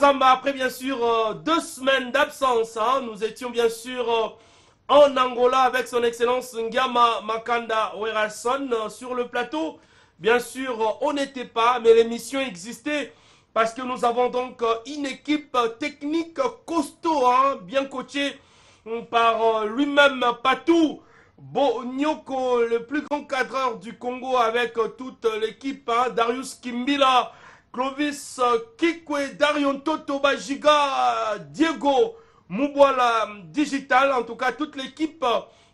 Zamba, après bien sûr 2 semaines d'absence, hein, nous étions bien sûr en Angola avec son excellence Ngama Makanda Werason sur le plateau. Bien sûr, on n'était pas, mais l'émission existait parce que nous avons donc une équipe technique costaud, hein, bien coachée par lui-même Patou Nyoko, le plus grand cadreur du Congo avec toute l'équipe, hein, Darius Kimbila, Clovis Kikwe, Darion Toto Bajiga, Diego Mubwala Digital. En tout cas, toute l'équipe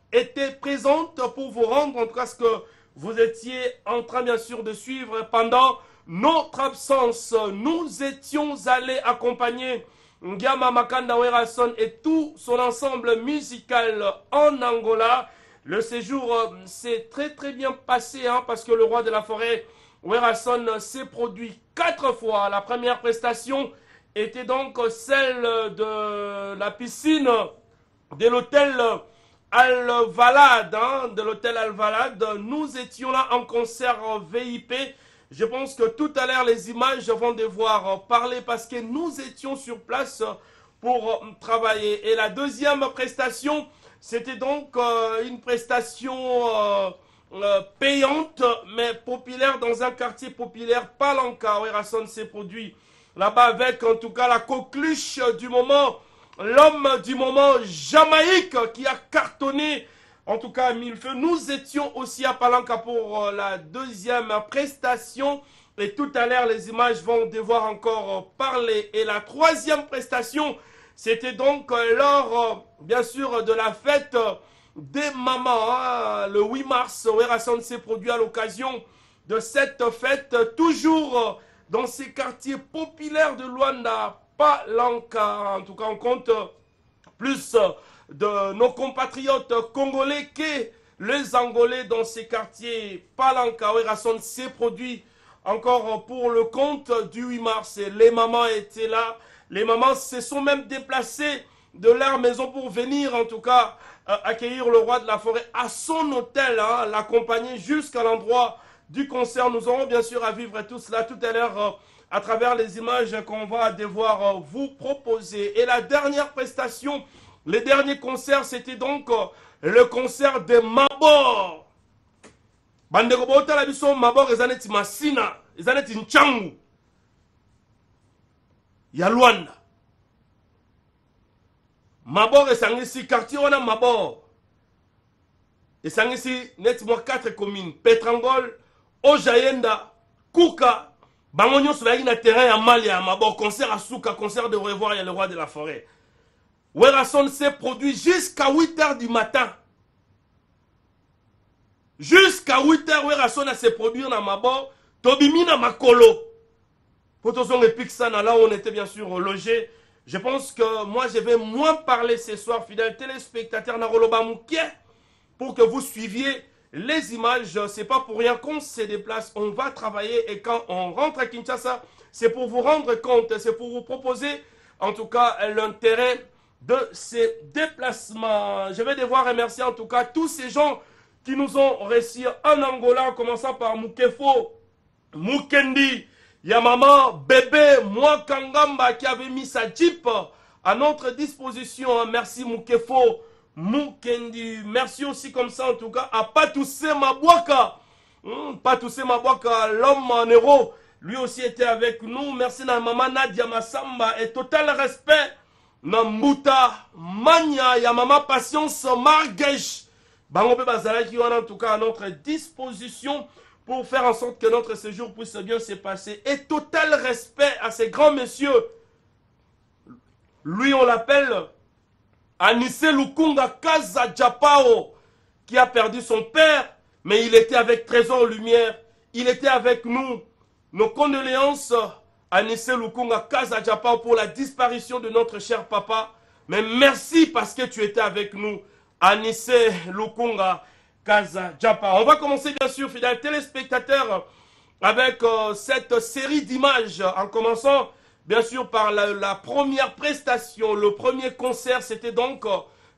était présente pour vous rendre en tout cas ce que vous étiez en train bien sûr de suivre pendant notre absence. Nous étions allés accompagner Ngama Makanda Werason et tout son ensemble musical en Angola. Le séjour s'est très bien passé, hein, parce que le roi de la forêt Werason s'est produit 4 fois. La première prestation était donc celle de la piscine de l'hôtel Al-Valad, hein, de l'hôtel Al-Valad. Nous étions là en concert VIP. Je pense que tout à l'heure les images vont devoir parler parce que nous étions sur place pour travailler. Et la deuxième prestation, c'était donc une prestation payante mais populaire dans un quartier populaire, Palanca. Werason s'est produit là-bas avec en tout cas la coqueluche du moment, l'homme du moment, Jamaïque, qui a cartonné en tout cas à mille feux. Nous étions aussi à Palanca pour la deuxième prestation et tout à l'heure les images vont devoir encore parler. Et la troisième prestation, c'était donc lors bien sûr de la fête des mamans, hein, le 8 mars. Werason s'est produit à l'occasion de cette fête, toujours dans ces quartiers populaires de Luanda, Palanca. En tout cas, on compte plus de nos compatriotes congolais que les Angolais dans ces quartiers. Palanca. Werason s'est produit encore pour le compte du 8 mars. Et les mamans étaient là. Les mamans se sont même déplacées de leur maison pour venir en tout cas accueillir le roi de la forêt à son hôtel, hein, l'accompagner jusqu'à l'endroit du concert. Nous aurons bien sûr à vivre tout cela tout à l'heure à travers les images qu'on va devoir vous proposer. Et la dernière prestation, le dernier concert, c'était donc le concert de Mabor. Bandeko bota la biso Mabor ezaneti masina, ezaneti nchangu ya Luanda. Mabor esangisi quartier wana Mabor. Esangisi neti mwa 4 communes, Petrangol, Ojayenda, Kuka, bango nyonso bayaki na terrain ya Mali ya Mabor, concert à Souka, concert de revoir ya le roi de la forêt. Werason s'est produit jusqu'à 8h du matin. Jusqu'à 8h, Werason a s'est produit dans Mabor, Tobimina Makolo. Potozong et Pixana, là où on était bien sûr logé. Je pense que moi je vais moins parler ce soir, fidèles téléspectateurs Naroloba Mouké, pour que vous suiviez les images. C'est pas pour rien qu'on se déplace, on va travailler et quand on rentre à Kinshasa, c'est pour vous rendre compte, c'est pour vous proposer en tout cas l'intérêt de ces déplacements. Je vais devoir remercier en tout cas tous ces gens qui nous ont reçus en Angola, en commençant par Moukefo, Moukendi, Yamama, bébé, moi Kangamba qui avait mis sa jeep à notre disposition. Merci Moukefo, Moukendi. Merci aussi comme ça en tout cas à Patousse Mabwaka. Patousse Mabwaka, l'homme en héros, lui aussi était avec nous. Merci à maman Nadia Massamba et total respect. Nambuta, Mania, Yamama Patience, Margesh. Bangobe Bazalaki, on a en tout cas à notre disposition pour faire en sorte que notre séjour puisse bien se passer. Et total respect à ces grands messieurs. Lui, on l'appelle Anisse Lukunga Kaza Japao, qui a perdu son père, mais il était avec Trésor Lumière. Il était avec nous. Nos condoléances à Anisse Lukunga Kaza Japao pour la disparition de notre cher papa. Mais merci parce que tu étais avec nous, Anisse Lukunga Kaza Japa. On va commencer bien sûr, fidèles téléspectateurs, avec cette série d'images, en commençant bien sûr par la première prestation. Le premier concert, c'était donc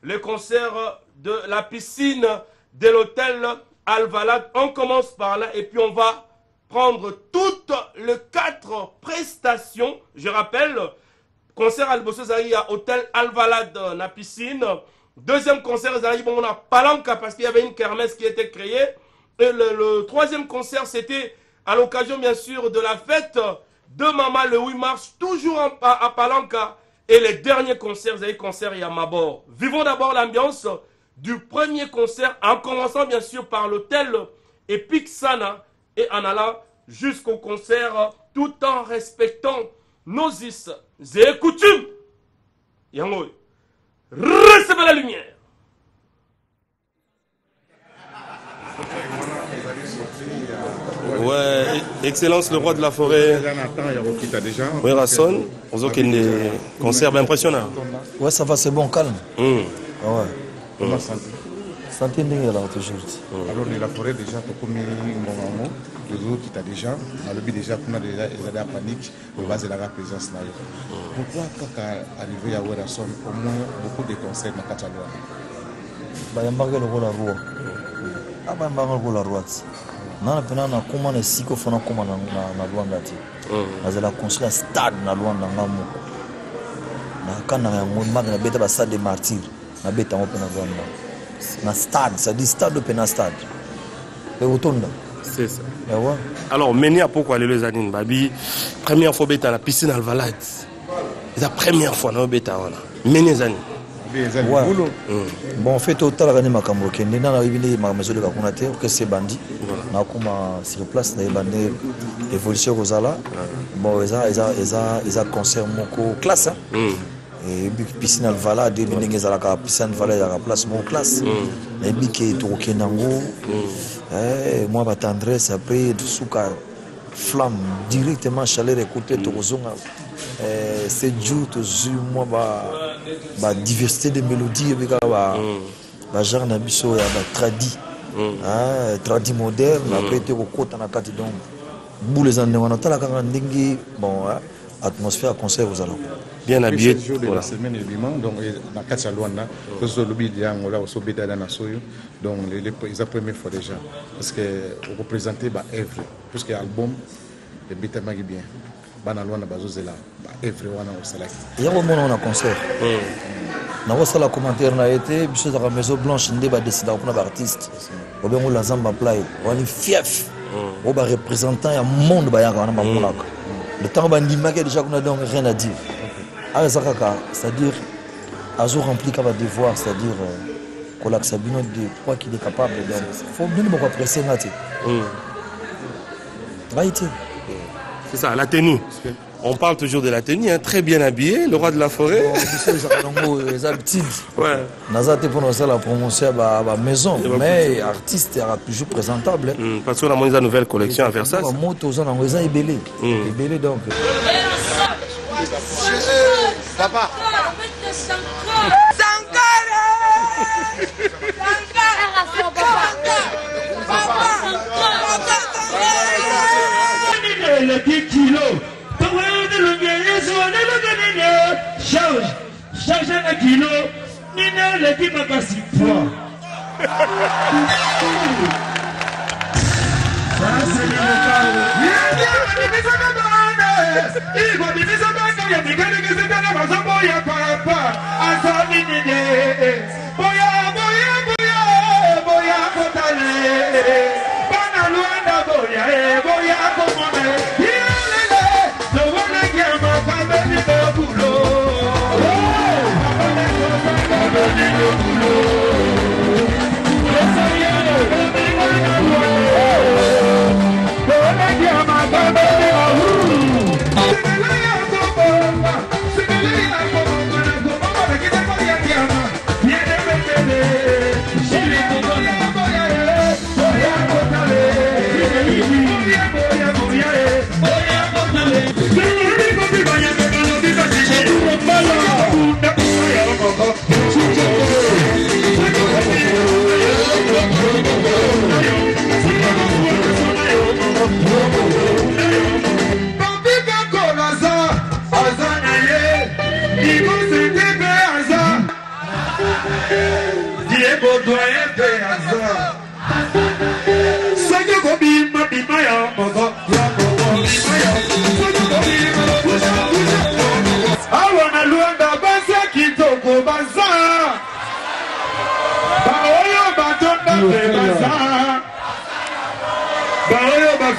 le concert de la piscine de l'hôtel Al-Valad. On commence par là et puis on va prendre toutes les 4 prestations. Je rappelle, concert à Albosso Zari à Hôtel Alvalade, na piscine. Deuxième concert, Zari, bon, on a Palanca parce qu'il y avait une kermesse qui était créée. Et le troisième concert, c'était à l'occasion, bien sûr, de la fête de Mama le 8 mars, toujours à Palanca. Et les derniers concerts, vous avez concert à Mabor. Vivons d'abord l'ambiance du premier concert, en commençant bien sûr par l'hôtel Epic Sana et en allant jusqu'au concert, tout en respectant nos us et coutumes. Yango, recevez la lumière. Ouais, Excellence, le roi de la forêt. Oui, Rasson, on a des concerts impressionnants. Ouais, ça va, c'est bon, calme. Ouais. Comment santé? Santé n'est là toujours. Alors, la forêt, déjà, pour comme les autres qui t'a déjà, on a le déjà, qu'on a déjà les à panique, on va la présence. Pourquoi, quand arrivé à Werasson, au moins beaucoup de concerts dans Catalogne? Il y a marqué le rôle à roi. Ah, il y a marqué le rôle à roi. Nana pena na kuma na siko fana kuma na Luanda ti. Nazela construire un stade na Luanda ngamu. Na kana ya ngoma na beta ba stade des martyrs. Na beta mo pena Luanda. Na stade, ça dit stade ou pena stade. Et autonda. C'est ça. Et ouais. Alors meni à pourquoi les anines babi première fois beta la piscine Alvalade. C'est la première fois na beta wana. Meni années. Ouais. Bon, en fait, total, on a ma caméra. On a eu ma maison de Kakunate, que c'est bandit. On a comme sur place, on a bandé évolution aux ala. Bon, ils ont concert mon classe. Et puis piscine Alvalade, des minings à la piscine Alvalade à la place mon classe. Et puis qui est au Kenango. Moi, ma tendresse après de soukar flamme directement chaleur écoutée tout zonga. C'est dur toujours moi ba diversité de mélodies avec ba genre na biso ya ba tradi moderne après te ko kota na kati donc boule en on tala kanga ndingi bon atmosphère concert aux allons bien habillé de la semaine évidemment donc na kati ya Luanda tous le lobby ya ngola au sobeda na soyo donc les première fois déjà parce que représenter ba œuvre parce que album le bita magi bien bana Luanda bazozela ba œuvre wana au salaki il y a un moment on a concert na ko sala commentaire na été biso za maison blanche ndé ba décider pour ba artiste o ben la zamba play on est fief o ba représentant ya monde ba ya kana ba monaka le temps ba ndima ke déjà qu'on a donc rien à dire à Zakaka c'est-à-dire azo rempli ka ba devoir c'est-à-dire Kolak Sabino de quoi qu'il est capable donc faut bien beaucoup apprécier ngati Haïti. C'est ça, la tenue. On parle toujours de la tenue, hein, très bien habillé, le roi de la forêt. Les habitudes. Ouais. Nazate pour nous la promotion à la maison, mais artiste est toujours présentable. Parce qu'on a une nouvelle collection à Versailles. Moto aux gens est belé. Belé donc. Papa. Le 10 kilos. Charge un kilo. Nina le dit ma casse poids. Ça c'est le local. Il va dire ça parce qu'il y a des gars qui se donnent à sa boya papa. À sa minine. Boya kotale. Bana luanda boya boya komone.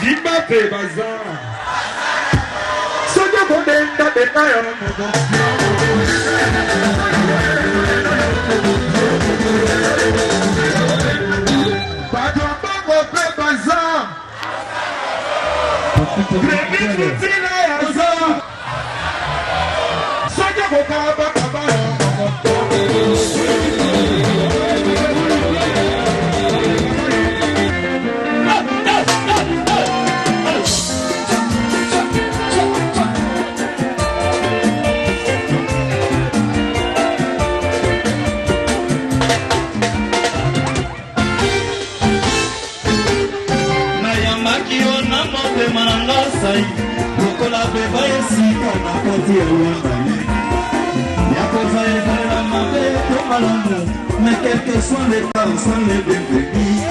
Dimba pe bazar. Soja kodenda deka ya moto. Bato bango pe bazar. Grebi kutina ya bazar. Soja kokaba kaba ya moto. Lokola beba esika na kati ya Rwanda ya koza ezala mabe to malamu mais quel que soit les cas sont les bienvenus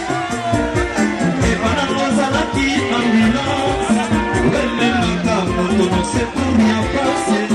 et pendant ozalaki ambulance wememaka moto na se pour rien passer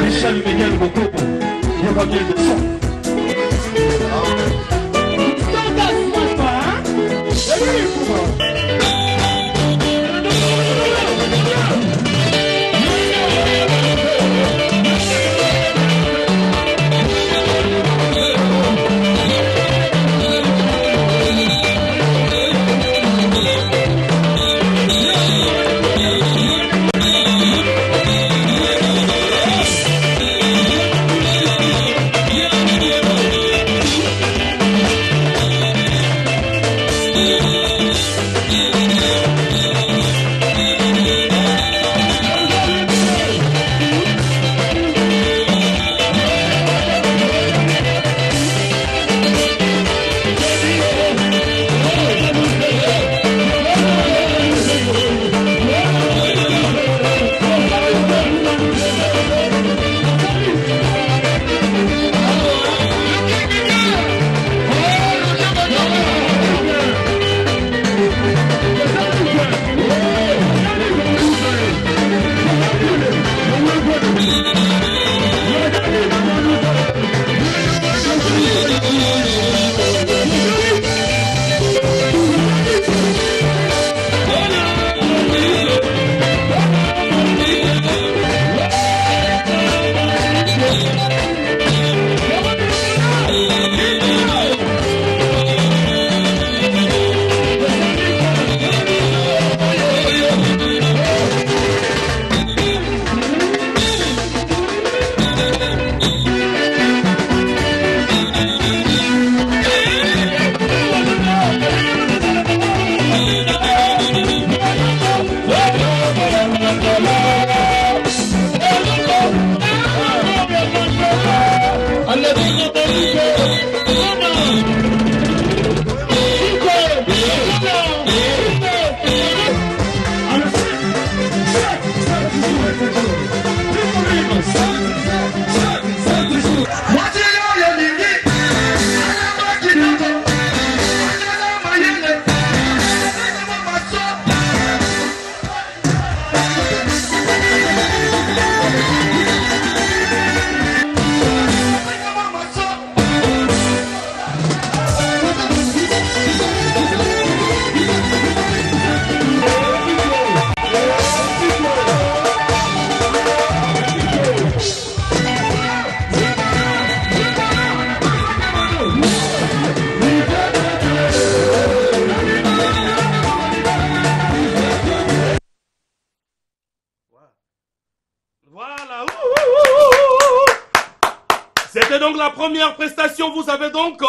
Michel Miguel Boko, il y a combien de sons? C'était donc la première prestation. Vous avez donc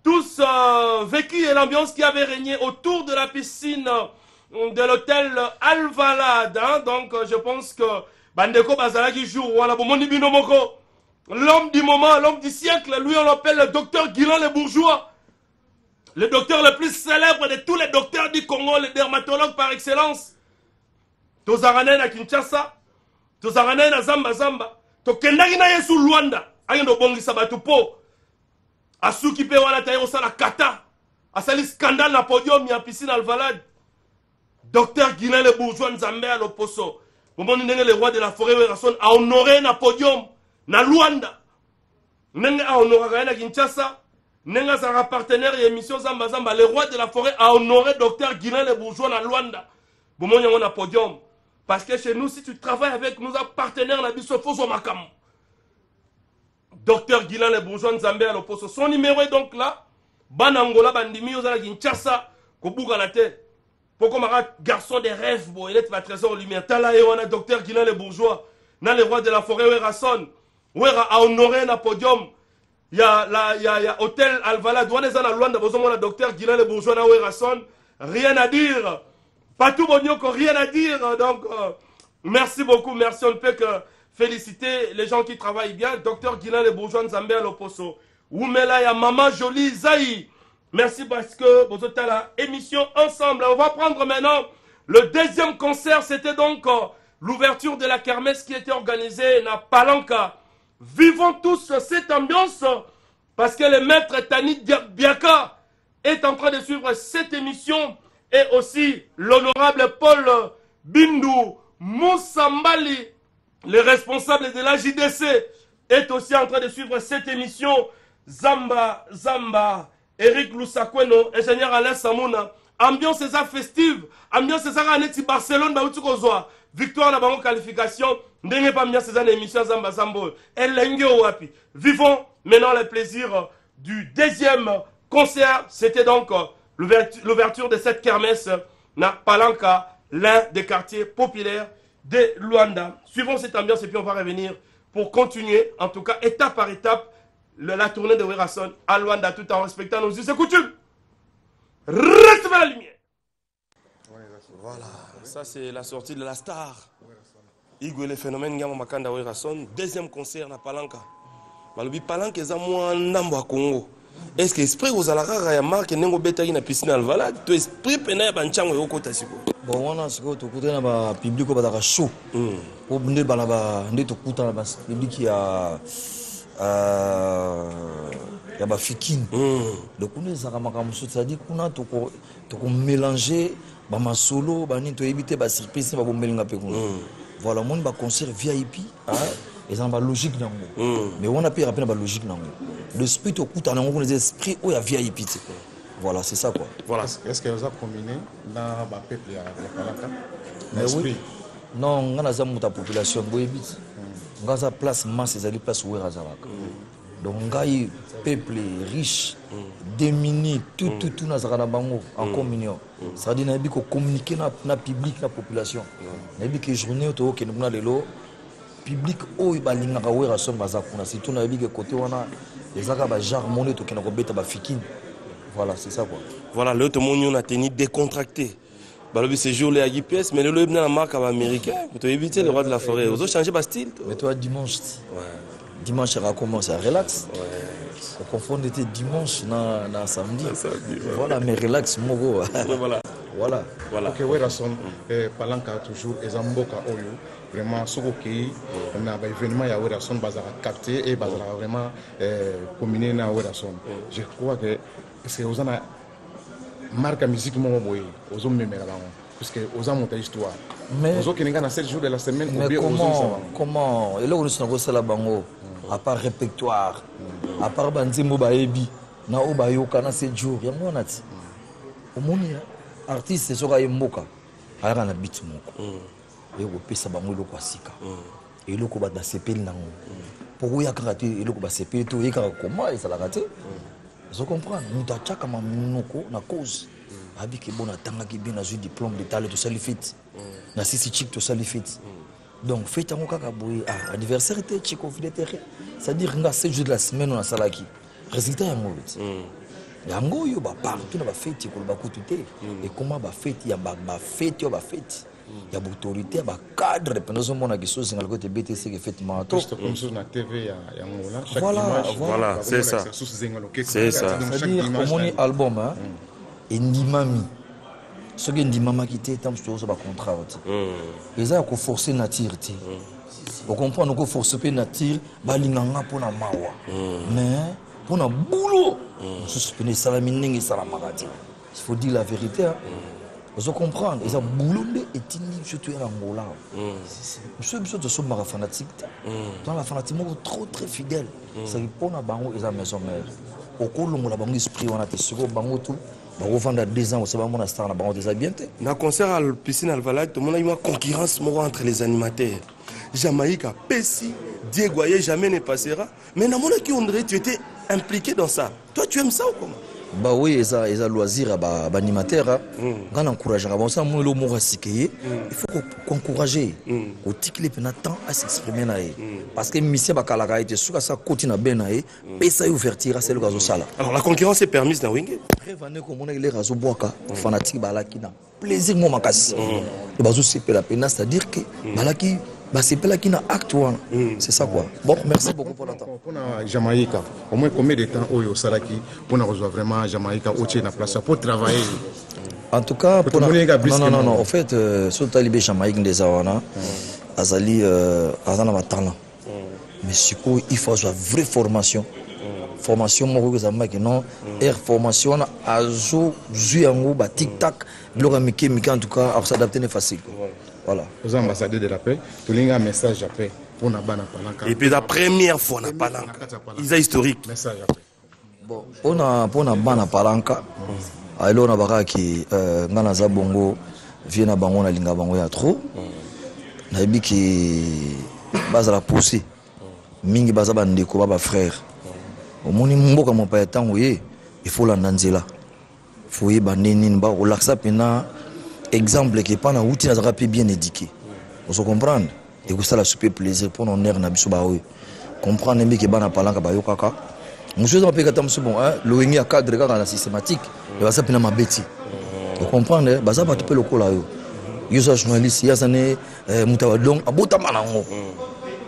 tous vécu l'ambiance qui avait régné autour de la piscine de l'hôtel Alvalade. Hein? Donc je pense que Bandeko Bazalaki joue l'homme du moment, l'homme du siècle, lui on l'appelle le docteur Guilan le bourgeois. Le docteur le plus célèbre de tous les docteurs du Congo, le dermatologue par excellence. Tozarane na Kinshasa, Tozarane na Zamba, Tokendaki na Yesu Luanda. Ayendo bongi sabatu po asuki pe wana tayo sala kata asali scandale na podium ya piscine Alvalade. Docteur Guinan le bourgeois Nzambe à l'Oposo. Moment ndenge le roi de la forêt Werason a honoré na podium na Luanda. Ndenge a honoré na Kinshasa, ndenge sa partenaire et émission Zamba le roi de la forêt a honoré docteur Guinan le bourgeois na Luanda. Moment yango na podium parce que chez nous si tu travailles avec nos partenaires na biso foso makam. Docteur Guilan le bourgeois Nzambe à l'Oposo. Son numéro est donc là. Banangola bandimi aux ala Kinshasa. Kobuka la tête. Pourquoi mara garçon des rêves. Bon, il est va trésor lumière. Tala et on a docteur Guilan le bourgeois. Na le roi de la forêt Werason. Wera a honoré na podium. Il y a hôtel Alvalade. On est à la Luanda. Besoin de docteur Guilan le bourgeois na Werason. Rien à dire. Pas tout Bonyoko, rien à dire. Donc, merci beaucoup. Merci. On ne peut que féliciter les gens qui travaillent bien. Docteur Guilan le bourgeois Nzambe à l'Oposo. Oumela ya Maman Jolie Zaï. Merci parce que vous êtes à la émission ensemble. On va prendre maintenant le deuxième concert. C'était donc l'ouverture de la kermesse qui était organisée à Palanka. Vivons tous cette ambiance parce que le maître Tani Biaka est en train de suivre cette émission et aussi l'honorable Paul Bindou Moussambali, le responsable de la JDC, est aussi en train de suivre cette émission. Zamba, Eric Lusakweno, ingénieur Alain Samouna. Ambiance c'est ça festive. Ambiance c'est ça à Barcelone, victoire na bango qualification. N'ayez pas ambiance c'est ça l'émission Zamba Zambo. Vivons maintenant le plaisir du deuxième concert. C'était donc l'ouverture de cette kermesse na Palanka, l'un des quartiers populaires de Luanda. Suivons cette ambiance et puis on va revenir pour continuer, en tout cas étape par étape, la tournée de Werason à Luanda tout en respectant nos us et coutumes. Reste Ça, c'est la sortie de la star. Igwe le phénomène Ngama Makanda Werason. Deuxième concert na Palanka. Malobi Palanka eza mwa ndambo à Congo. Est-ce que esprit aux alarara ya marque nengo betaki na piscine Alvalade? To esprit pena ya banchango yoko tasiko. Bon, on a ce que tu écoutes na ba public ko ba chaud. Pour nde bana ba nde to kuta na ba public ya ba fikine. Donc on est zaka makamu c'est-à-dire kuna to ko mélanger ba masolo ba ni to éviter ba surprise ba bomelinga pe kuna. Voilà, mon ba concert VIP, ils ont ba logique nango. Mais on a pu rappeler ba logique nango. L'esprit au coup t'as nango les esprits où il y a VIP. Voilà, c'est ça quoi. Voilà. Est-ce que vous avez combiné dans ba peuple ya Palanka? Mais oui. Non, on a za muta population boyebit. On a za place masse, ils allaient place où razalaka. Donc on a peuple riche, démuni, tout na zakana bango en communion. Ça dit nabi ko communiquer na public na population. Nabi que journée to ke na lelo public o balinga ka wera son bazakuna surtout nabi que côté wana les aka ba genre monnaie to ke na ko beta ba fikine. Voilà, c'est ça quoi. Voilà, l'autre monde on a tenu décontracté. Balobi ce jour les AGPS mais le dans la marque américain pour éviter le roi de la forêt. Vous changez pas style. Mais toi dimanche. Ouais. Dimanche, ça commence à relax. Ouais. On confond était dimanche na samedi. Voilà, mais relax, mogo. Voilà. Ok, Werason, Palanka toujours, et Zamboka Oyo, vraiment, ce qui on a un événement à Werason, bazar capté et bazar vraiment combiné na Werason. Je crois que c'est aux ana marque musique mon boy, aux hommes mémorables. Parce que aux hommes ont histoire. Mais aux autres qui n'ont 7 jours de la semaine, mais comment et là on se négocié la bango. À part répertoire, à part Banzimbo Baebi, na Obayoka na 7 jours, il y a mon ati. Au monde, artiste, c'est sur Mboka. Alors, on a beat moko. Et on peut savoir le quoi sika. Et le quoi dans CP nango. Pour y a raté, et le quoi CP tout, et comment et ça l'a raté. Vous comprenez? Nous t'achète comme un monoko na cause. Avec bon atanga qui bien a eu diplôme d'état tout ça les fait. Na sisi chic tout ça les fait. Donc, faites un cas à anniversaire, c'est-à-dire que c'est juste la semaine on a salaki. Résultat, il y a un go, il y a partout, il y a fête, il et comment il fête, il y a fête, il y a fête. Il y a autorité, il y a cadre, pendant ce moment, il y a des choses qui sont BTC qui fait marathon. Comme sur la TV, voilà, c'est ça. C'est ça. C'est-à-dire, comme on est album, et Nimami. Ce qui est dit maman qui était tant sur un contrat. Ils ont forcé nature. Vous comprenez qu'on force pas nature, balinganga pour na mawa. Mais pour na boulot, je suis salamine et salamagati. Il faut dire la vérité. Vous comprenez? Ils ont boulot et tini surtout en Angola. Monsieur de son mara fanatique. Dans la fanatique trop très fidèle. Ça répond à bango et à maison mère. Au colon la bango esprit on a été sur bango tout. On va vendre 2 ans, on va vendre star, on va déjà bien. Dans le concert à la piscine Alvalade, tout le monde a eu une concurrence entre les animateurs. Jamaïca, Pessi, Diego, jamais ne passera. Mais dans le monde qui on dirait, tu étais impliqué dans ça. Toi, tu aimes ça ou comment? Bah oui, ils ont loisir à l'animateur. Quand on encourage, il faut qu'on encourage. Au ticket, il y a temps à s'exprimer. Parce que Monsieur Bakalaga était sûr que ça continue bien. Et ça ouverture, c'est le gaz au sala. Alors la concurrence est permise dans Wingé. Prévenez comme on est les rasos boaka, fanatique balakina. Plaisir mon makas. Le bazo c'est la peine, c'est-à-dire que balaki. C'est pas là qui a acte one. C'est ça quoi. Bon, merci beaucoup pour l'attente. Pour la Jamaïque, au moins combien de temps au Saraki pour nous rejoindre vraiment Jamaïque au Tchèque na place pour travailler. En tout cas, pour non. En fait, sur talibé Jamaïque des Awana, Azali Azana Matana. Mais c'est quoi? Il faut avoir vraie formation. Formation moi que Jamaïque non. Air formation azo zuyango ba tic tac. Bloga miki en tout cas, à s'adapter n'est facile. Voilà. Aux ambassadeurs de la paix, tout le monde a un message à paix pour na bana Palanka. Et puis la première fois na Palanka, ils ont historique. Message à paix. Bon, pour na bana Palanka, alors na baka qui ngana za bongo vient na bango na linga bango ya trop. Na yebi ki bazala pousser. Mingi bazaba ndeko ba frère. Omoni mboka mon père tango ye, il faut la nanzela. Faut y baneni ba relaxa pena. Exemple qui pas na outil na rapide bien éduqué. Vous comprenez? Et vous ça la super plaisir pour nos nerfs na biso ba oui. Comprendre mais que bana Palanka ba yokaka. Monsieur ça peut katam bon hein, loingi a cadre ka na systématique. Et ça pena mabeti. Vous comprenez? Ba ça ba topé lokola yo. Yosa journaliste, Yazane, Moutawadong, Abouta Manango.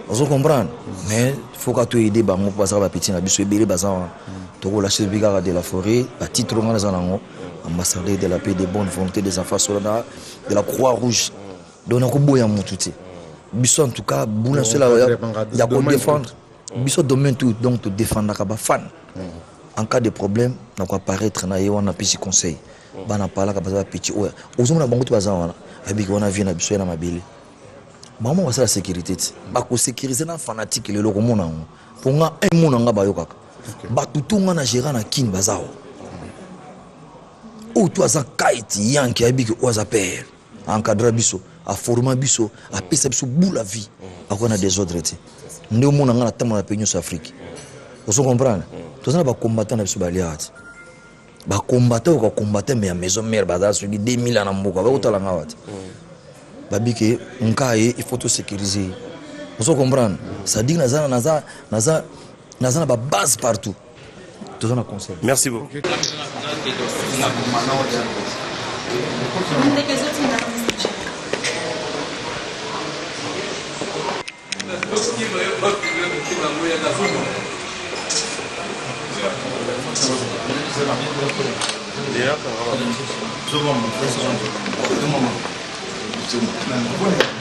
Vous comprenez? Mais il faut que tu aides Bango pour passer à la petite Nabiso et Bélé Bazan. Tu as lâché le bigard de la forêt, à titre de Zanango, ambassadeur de la paix, des bonnes volontés des enfants soldat, de la Croix-Rouge. Donc, on a beaucoup de monde. Biso en tout cas, Bouna cela, il y a pour défendre. Biso domaine tout, donc te défendre la fan. En cas de problème, on va apparaître, on a petit conseil. On a parlé à petit. Aux hommes, on a beaucoup de bazar. Et puis, on a vu, on a biso, on a mabili. Maman, c'est la sécurité. Bako sécuriser na fanatique le loko mona. Pour nga un mona nga bayoka. Ba tout nga na gérer na kin bazao. O to aza kaiti yanki abiki o aza père. Encadrer biso, a former biso, a pesa biso bout la vie. Akona désordre té. Ndé mona nga na tamo na peño sur Afrique. Vous comprenez? Tous na ba combattant na biso baliat. Ba combattant ko combattre mais à maison mère bazar sur 2000 na mboka. Ba utala nga wat. Babike, il faut tout sécuriser. Vous comprenez? Ça dit que nous avons une base partout. Tout ça, on a conseil. Merci beaucoup.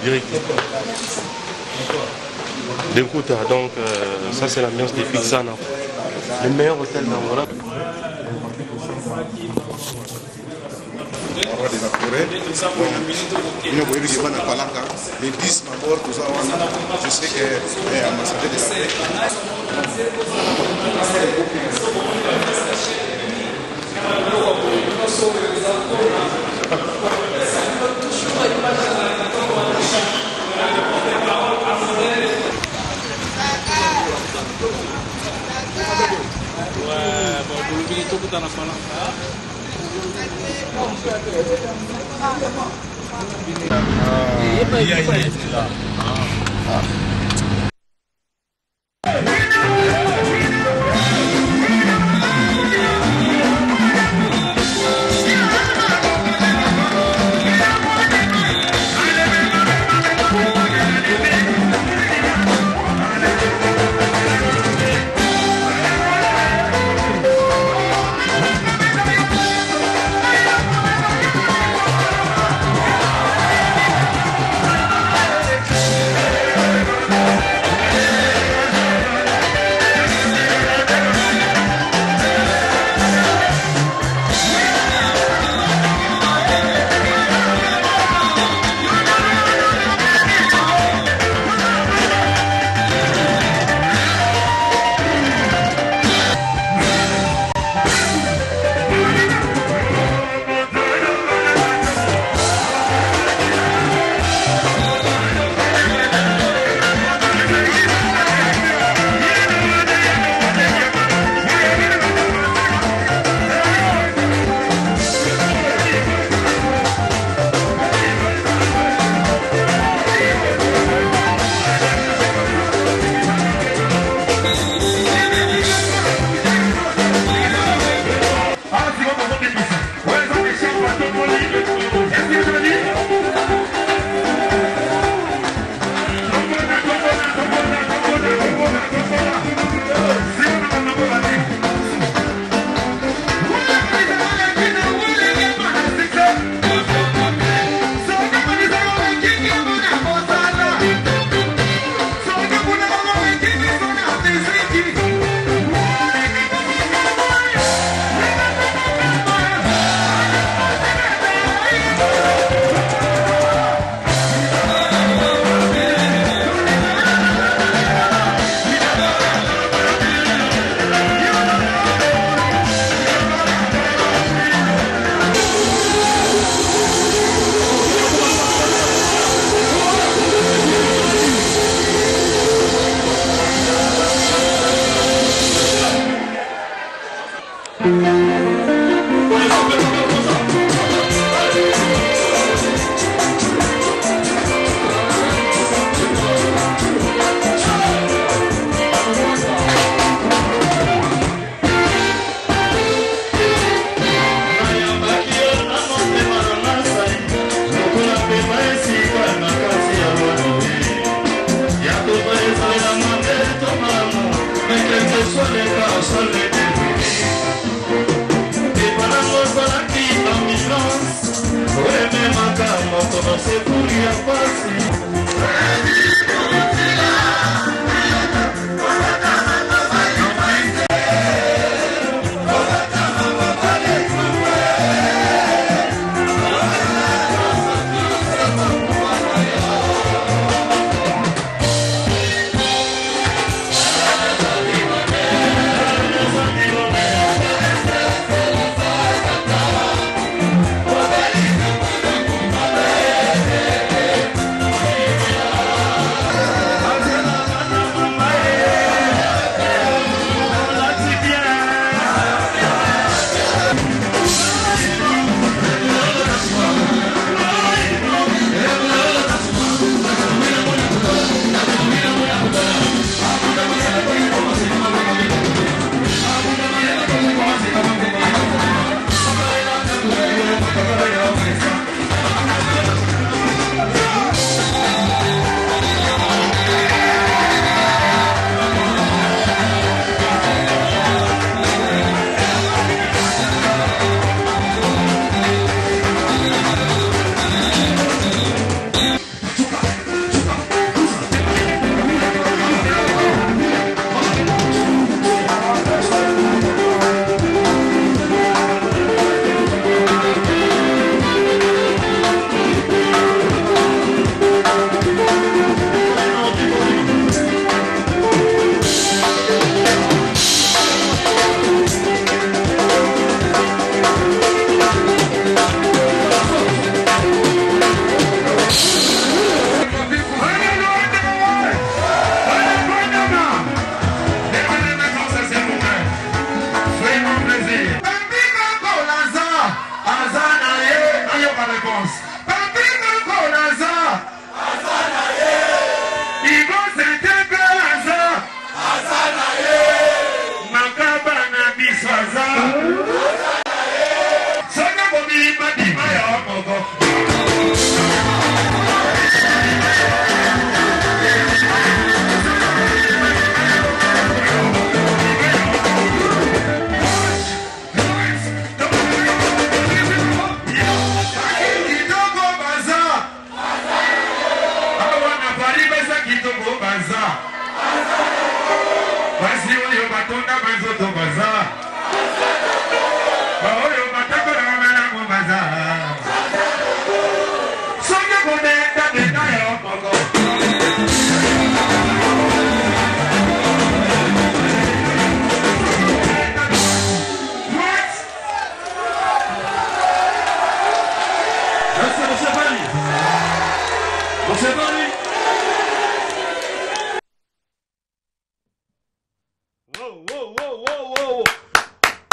Direct. D'écoute, donc ça c'est l'ambiance des Pixana. Le meilleur hôtel d'Angola. Les 10 membres, tout ça, je sais que l'ambassadeur de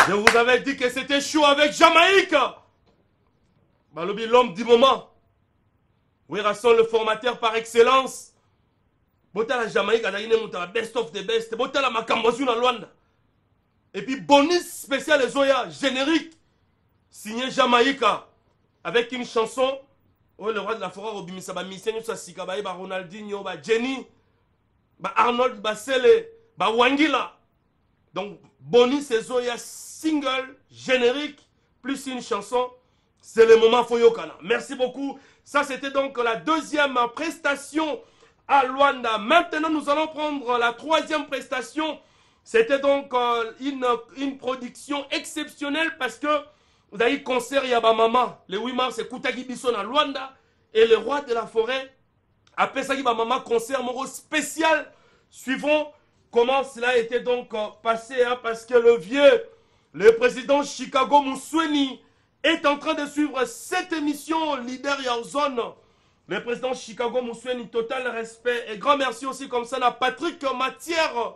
Je vous avais dit que c'était chaud avec Jamaïque. Balobi, l'homme du moment. Werason, le formateur par excellence. Botala Jamaïque, best of the best. Botala Makambozu na Luanda. Et puis bonus spécial Zoya, générique, signé Jamaïque, avec une chanson. Oh, le roi de la forêt, Robimisa, Missien, Sika, Ronaldinho, Jenny, Arnold, Sele, Wangila. Donc, bonus et Zoya, single, générique, plus une chanson. C'est le moment Foyokana. Merci beaucoup. Ça, c'était donc la deuxième prestation à Luanda. Maintenant, nous allons prendre la troisième prestation. C'était donc une production exceptionnelle parce que vous avez eu concert Yabamama. Le 8 mars, c'est Koutagi Bisson à Luanda. Et le roi de la forêt, après ça, Yabamama, concert moro spécial. Suivons comment cela a été donc passé. Hein, parce que le président Chicago Moussouni est en train de suivre cette émission Leader Yarzone. Le président Chicago Moussouni, total respect. Et grand merci aussi comme ça à Patrick Matière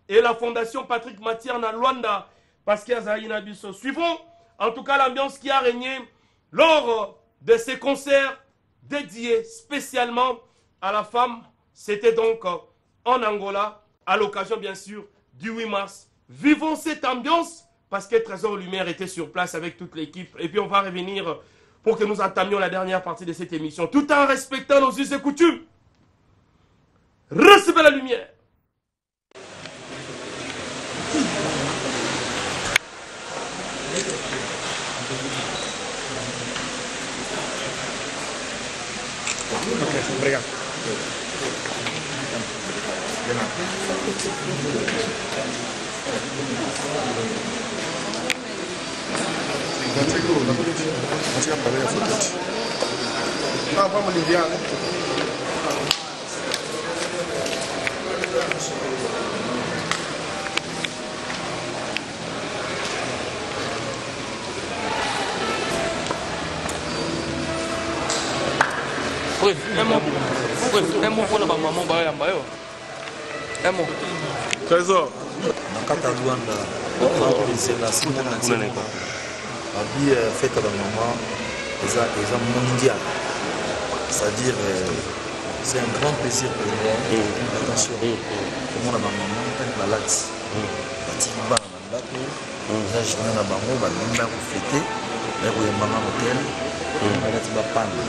et la fondation Patrick Matière na Luanda. Parce qu'il y a Zahina Bisso. Suivons en tout cas l'ambiance qui a régné lors de ces concerts dédiés spécialement à la femme. C'était donc en Angola, à l'occasion bien sûr du 8 mars. Vivons cette ambiance parce que Trésor Lumière était sur place avec toute l'équipe. Et puis on va revenir pour que nous entamions la dernière partie de cette émission, tout en respectant nos us et coutumes. Recevez la lumière. Obrigado. Ah, vamos aliviar, né? Un mot pour la maman, un mot. Trésor. Nakata Luanda, c'est la Simon Abi fait à la maman, ils mondial. C'est-à-dire, c'est un grand plaisir pour moi. Attention, comme on a ma maman, elle est malade. Elle est malade. Elle est malade. Elle est malade. ekoyembanga motel alati bapanga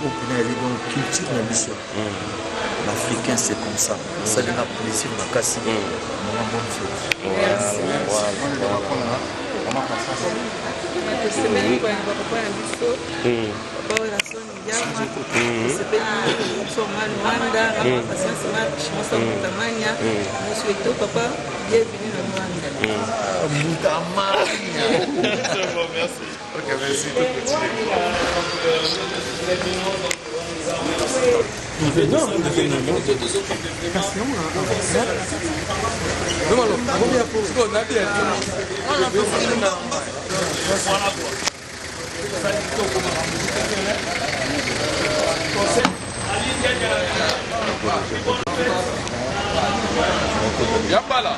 opina eli donc culture na biso l'africain c'est comme ça asalinga plaisir makasi mama bonne fête Semeni kwa papa na biso papa na soni jama sepeli somali Rwanda na patience marche mosa mutamanya nous souhaitons papa bienvenue na Rwanda Mutamanya. Merci. Ok, merci. Yambala.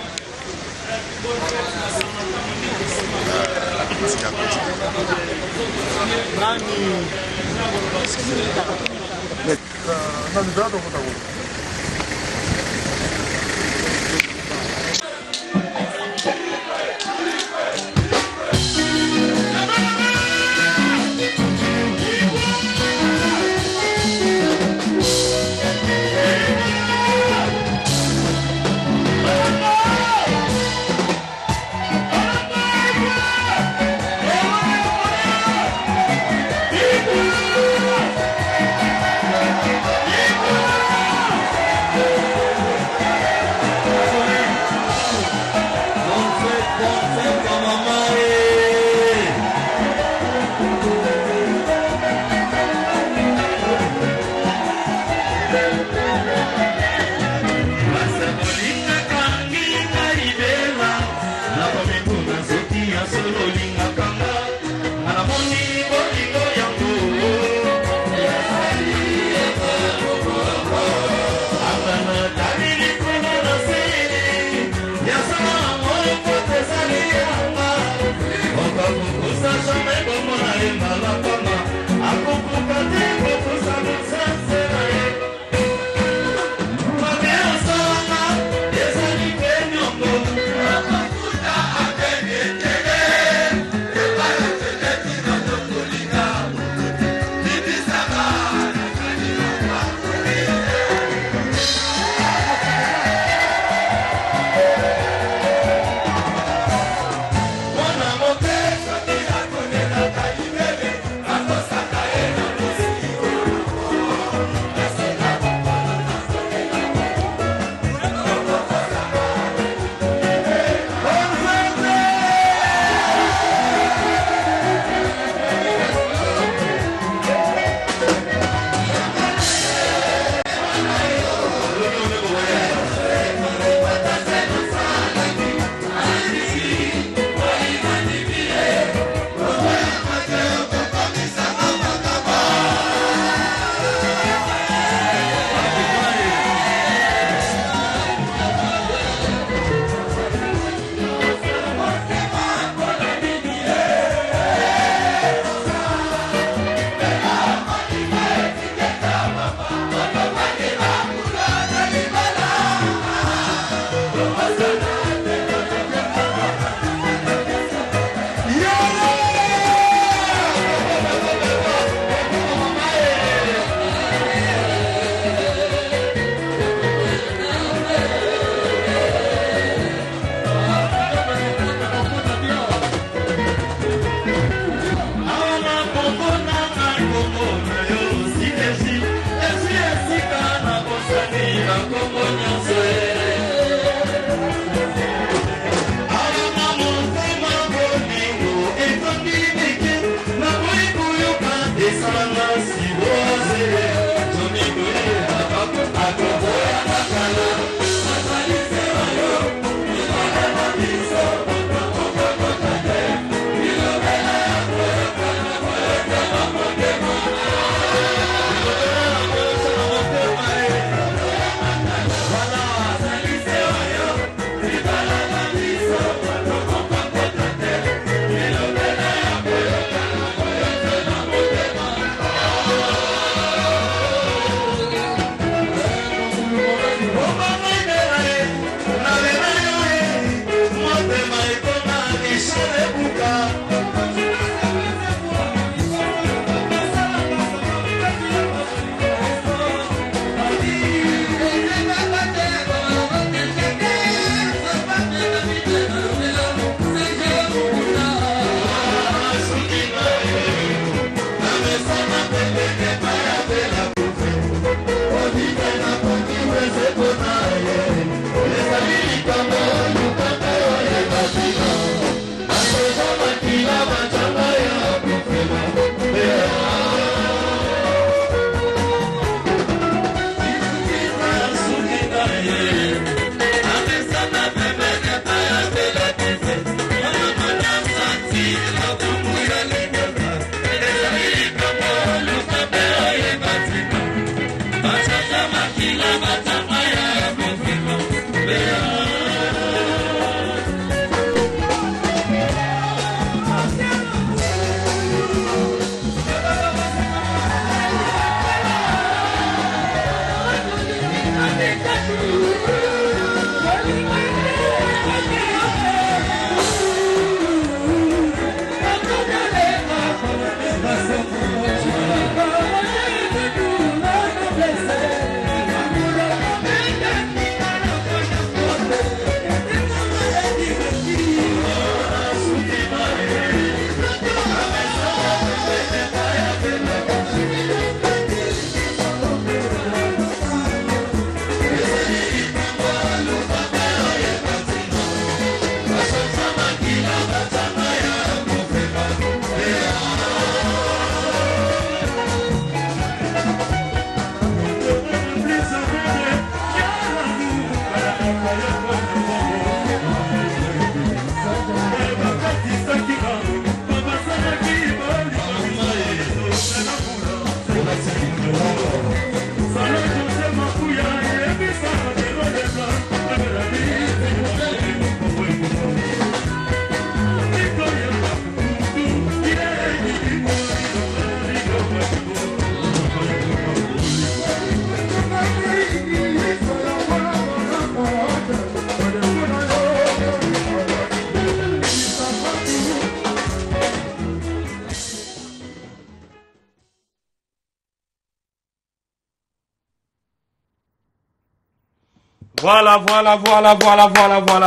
Voilà.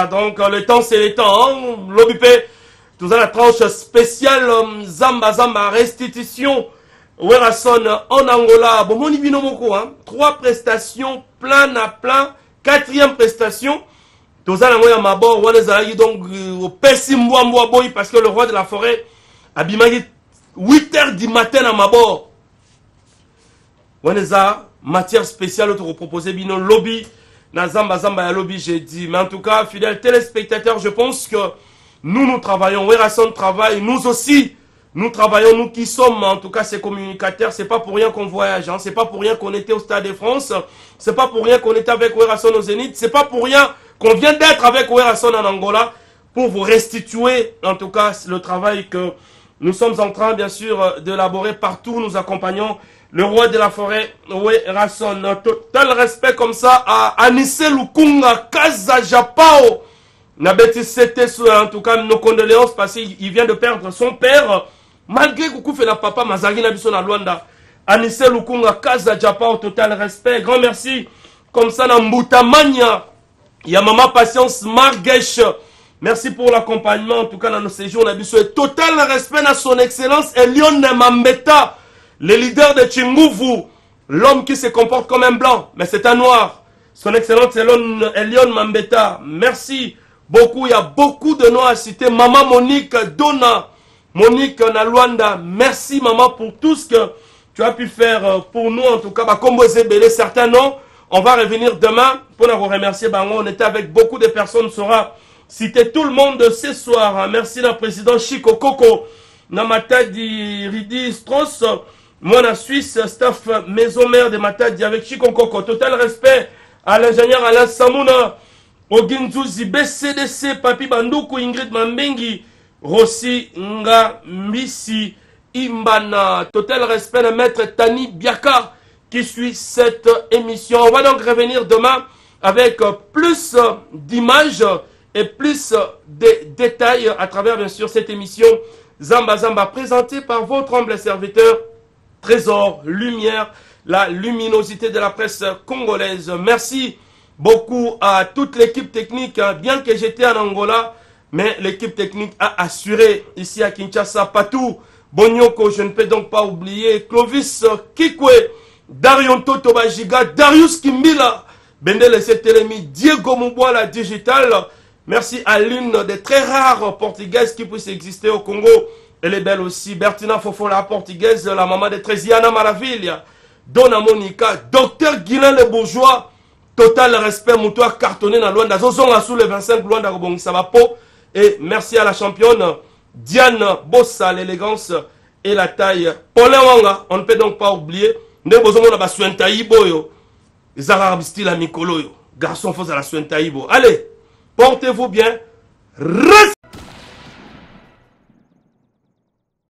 Donc, le temps, c'est le temps. Hein? L'OBP, tout ça, la tranche spéciale Zamba, restitution. Werason en Angola. Bon, mon ibino moko, hein. 3 prestations, plein à plein. 4e prestation. Tout ça, la mabor, donc, au Pessimboamboa boy, parce que le roi de la forêt a bimagi 8h du matin à mabor. Waneza, matière spéciale, autre proposé, bino lobby. Na Zamba ya lobby, j'ai dit. Mais en tout cas, fidèles téléspectateurs, je pense que nous travaillons. Werason travaille, nous aussi. Nous travaillons, nous qui sommes, en tout cas, ces communicateurs. C'est pas pour rien qu'on voyage. Hein. C'est pas pour rien qu'on était au Stade de France. C'est pas pour rien qu'on était avec Werason au Zénith. C'est pas pour rien qu'on vient d'être avec Werason en Angola pour vous restituer, en tout cas, le travail que nous sommes en train, bien sûr, d'élaborer partout. Nous accompagnons le roi de la forêt, Werason. Total respect comme ça à Anisse Lukunga, Kaza Japao. Nabeti c'était en tout cas nos condoléances parce qu'il vient de perdre son père. Malgré Koukou fait la papa, Mazagi Nabiso na Luanda. Anisse Lukunga, Kaza Japao, total respect. Grand merci. Comme ça, Nambuta Mania. Il y a Maman Patience Margesh. Merci pour l'accompagnement. En tout cas, dans nos séjours, on a besoin de total respect à son excellence Elion Mambeta, le leader de Chinguvu, l'homme qui se comporte comme un blanc, mais c'est un noir. Son excellence Elion Mambeta. Merci beaucoup. Il y a beaucoup de noms à citer. Maman Monique Donna, Monique Naluanda. Merci, maman, pour tout ce que tu as pu faire pour nous. En tout cas, comme vous avez certains noms. On va revenir demain pour vous remercier. On était avec beaucoup de personnes. On saura citer tout le monde ce soir. Merci le président Chico Coco, Namatadi Ridi Strauss, moi la Suisse, staff maison mère de Matadi avec Chico Coco. Total respect à l'ingénieur Alain Samouna, Oginzuzi, BCDC, Papi Bandoukou, Ingrid Mambengi, Rossi Nga Misi, Imbana. Total respect à maître Tani Biaka qui suit cette émission. On va donc revenir demain avec plus d'images et plus de détails à travers bien sûr cette émission Zamba présentée par votre humble serviteur Trésor Lumière, la luminosité de la presse congolaise. Merci beaucoup à toute l'équipe technique, bien que j'étais en Angola, mais l'équipe technique a assuré ici à Kinshasa, Patou Bonyoko, je ne peux donc pas oublier Clovis Kikwe, Darion Tobajiga, Darius Kimbila, Bendele Setelemi, Diego Mouboala Digital. Merci à l'une des très rares portugaises qui puisse exister au Congo. Elle est belle aussi. Bertina Fofo, la portugaise, la maman de Trésiana Maravilha, Donna Monica, Docteur Guilain le Bourgeois. Total respect, moutoir cartonné dans Luanda. Zozonga sous les 25 Luanda Robong Sabapo. Et merci à la championne Diane Bossa, l'élégance et la taille. Paulin Wanga, on ne peut donc pas oublier. Ne besoin de la Suentaïbo yo. Zara style à Mikolo yo. Garçon faux à la Suentaïbo. Allez, portez-vous bien.